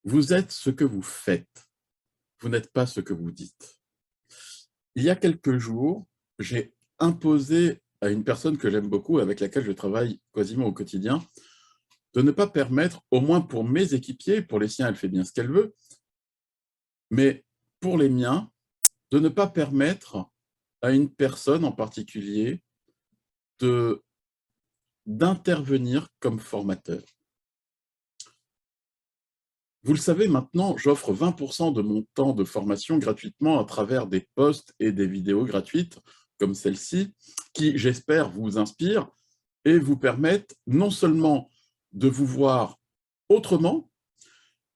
Vous êtes ce que vous faites, vous n'êtes pas ce que vous dites. Il y a quelques jours, j'ai imposé à une personne que j'aime beaucoup, avec laquelle je travaille quasiment au quotidien, de ne pas permettre, au moins pour mes équipiers, pour les siens, elle fait bien ce qu'elle veut, mais pour les miens, de ne pas permettre à une personne en particulier d'intervenir comme formateur. Vous le savez maintenant, j'offre 20% de mon temps de formation gratuitement à travers des posts et des vidéos gratuites comme celle-ci, qui, j'espère, vous inspirent et vous permettent non seulement de vous voir autrement,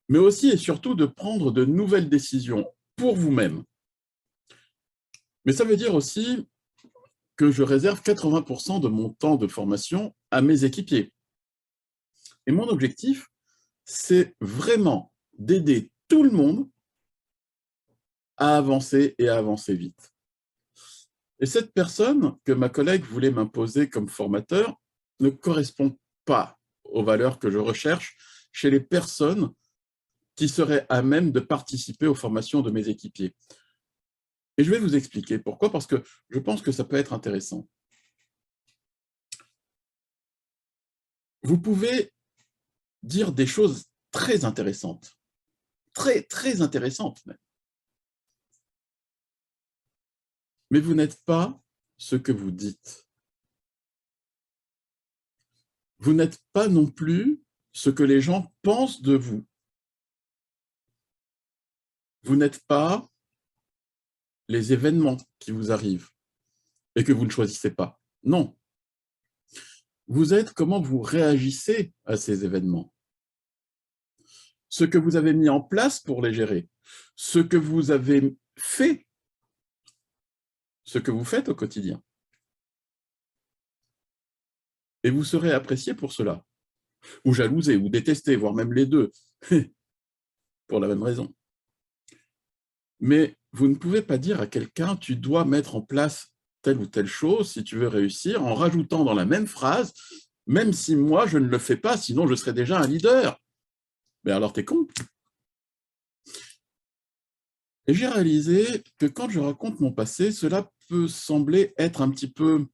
mais aussi et surtout de prendre de nouvelles décisions pour vous-même. Mais ça veut dire aussi que je réserve 80% de mon temps de formation à mes équipiers. Et mon objectif, c'est vraiment d'aider tout le monde à avancer et à avancer vite. Et cette personne que ma collègue voulait m'imposer comme formateur ne correspond pas aux valeurs que je recherche chez les personnes qui seraient à même de participer aux formations de mes équipiers. Et je vais vous expliquer pourquoi, parce que je pense que ça peut être intéressant. Vous pouvez dire des choses très intéressantes, très intéressantes même. Mais vous n'êtes pas ce que vous dites. Vous n'êtes pas non plus ce que les gens pensent de vous. Vous n'êtes pas les événements qui vous arrivent et que vous ne choisissez pas. Non. Vous êtes comment vous réagissez à ces événements. Ce que vous avez mis en place pour les gérer, ce que vous avez fait, ce que vous faites au quotidien. Et vous serez apprécié pour cela, ou jalousé, ou détesté, voire même les deux, pour la même raison. Mais vous ne pouvez pas dire à quelqu'un « tu dois mettre en place telle ou telle chose si tu veux réussir » en rajoutant dans la même phrase « même si moi je ne le fais pas, sinon je serais déjà un leader ». Mais alors t'es con. Et j'ai réalisé que quand je raconte mon passé, cela peut sembler être un petit peu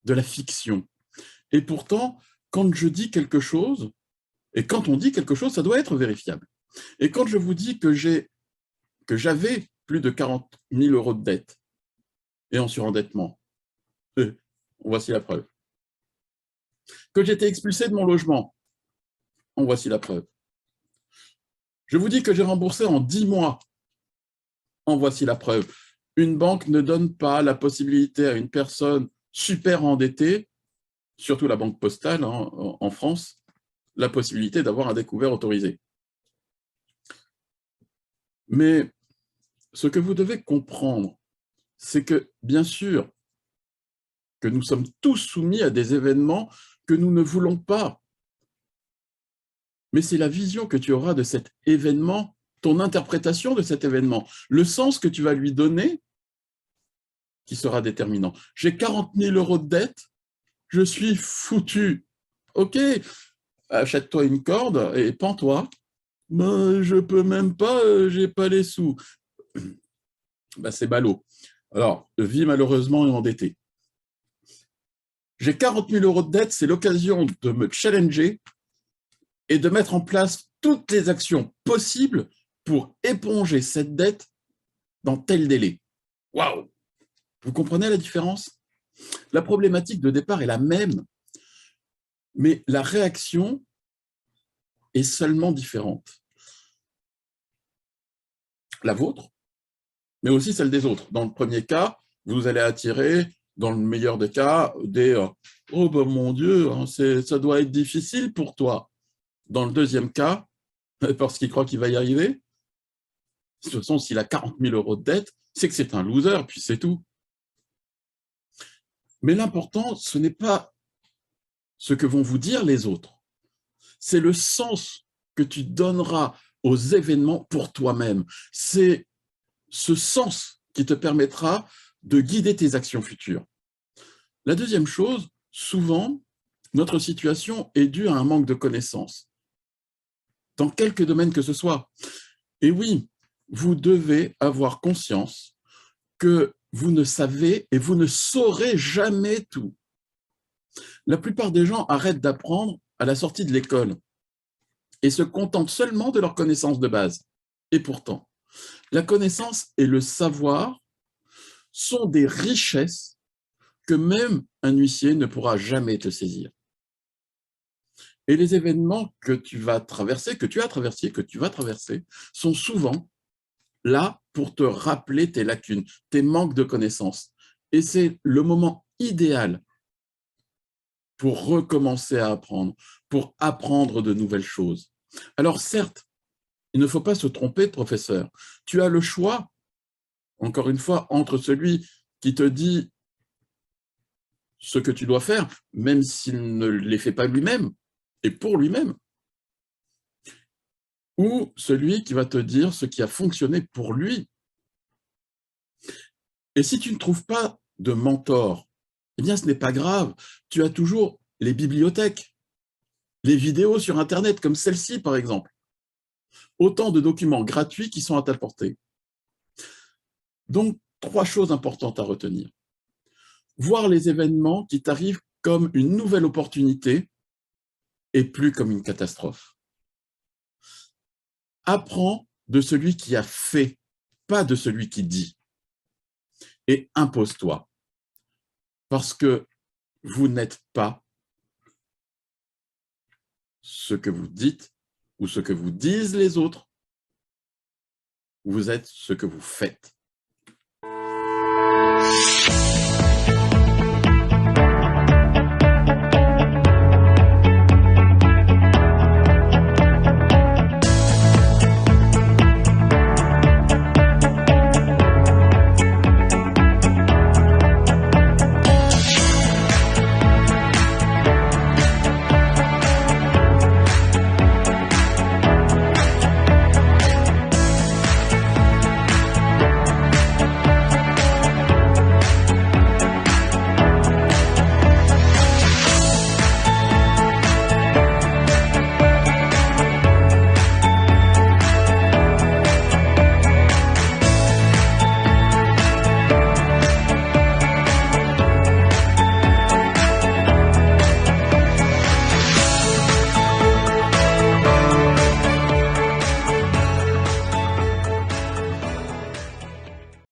de la fiction. Et pourtant, quand je dis quelque chose, et quand on dit quelque chose, ça doit être vérifiable. Et quand je vous dis que j'avais plus de 40 000 € de dette et en surendettement, voici la preuve. Que j'étais expulsé de mon logement, en voici la preuve. Je vous dis que j'ai remboursé en 10 mois, en voici la preuve. Une banque ne donne pas la possibilité à une personne super endettée, surtout la banque postale en France, la possibilité d'avoir un découvert autorisé. Mais ce que vous devez comprendre, c'est que, bien sûr, que nous sommes tous soumis à des événements que nous ne voulons pas. Mais c'est la vision que tu auras de cet événement, ton interprétation de cet événement, le sens que tu vas lui donner qui sera déterminant. J'ai 40 000 € de dette, je suis foutu. Ok, achète-toi une corde et pends-toi. Ben, je peux même pas, j'ai pas les sous. Ben, c'est ballot. Alors, vie malheureusement est endettée. J'ai 40 000 € de dette, c'est l'occasion de me challenger et de mettre en place toutes les actions possibles pour éponger cette dette dans tel délai. Waouh! Vous comprenez la différence? La problématique de départ est la même, mais la réaction est seulement différente. La vôtre, mais aussi celle des autres. Dans le premier cas, vous allez attirer, dans le meilleur des cas, des « oh ben mon Dieu, hein, ça doit être difficile pour toi ». Dans le deuxième cas, parce qu'il croit qu'il va y arriver, de toute façon, s'il a 40 000 € de dette, c'est que c'est un loser, puis c'est tout. Mais l'important, ce n'est pas ce que vont vous dire les autres, c'est le sens que tu donneras aux événements pour toi-même. C'est ce sens qui te permettra de guider tes actions futures. La deuxième chose, souvent, notre situation est due à un manque de connaissances. dans quelque domaine que ce soit. Et oui, vous devez avoir conscience que vous ne savez et vous ne saurez jamais tout. La plupart des gens arrêtent d'apprendre à la sortie de l'école et se contentent seulement de leurs connaissances de base. Et pourtant, la connaissance et le savoir sont des richesses que même un huissier ne pourra jamais te saisir. Et les événements que tu vas traverser, que tu as traversés, que tu vas traverser, sont souvent là pour te rappeler tes lacunes, tes manques de connaissances. Et c'est le moment idéal pour recommencer à apprendre, pour apprendre de nouvelles choses. Alors certes, il ne faut pas se tromper, professeur. Tu as le choix, encore une fois, entre celui qui te dit ce que tu dois faire, même s'il ne les fait pas lui-même, et pour lui-même, ou celui qui va te dire ce qui a fonctionné pour lui. Et si tu ne trouves pas de mentor, eh bien ce n'est pas grave, tu as toujours les bibliothèques, les vidéos sur Internet, comme celle-ci par exemple. Autant de documents gratuits qui sont à ta portée. Donc, 3 choses importantes à retenir. Voir les événements qui t'arrivent comme une nouvelle opportunité et plus comme une catastrophe. Apprends de celui qui a fait, pas de celui qui dit. Et impose-toi. Parce que vous n'êtes pas ce que vous dites ou ce que vous disent les autres. Vous êtes ce que vous faites.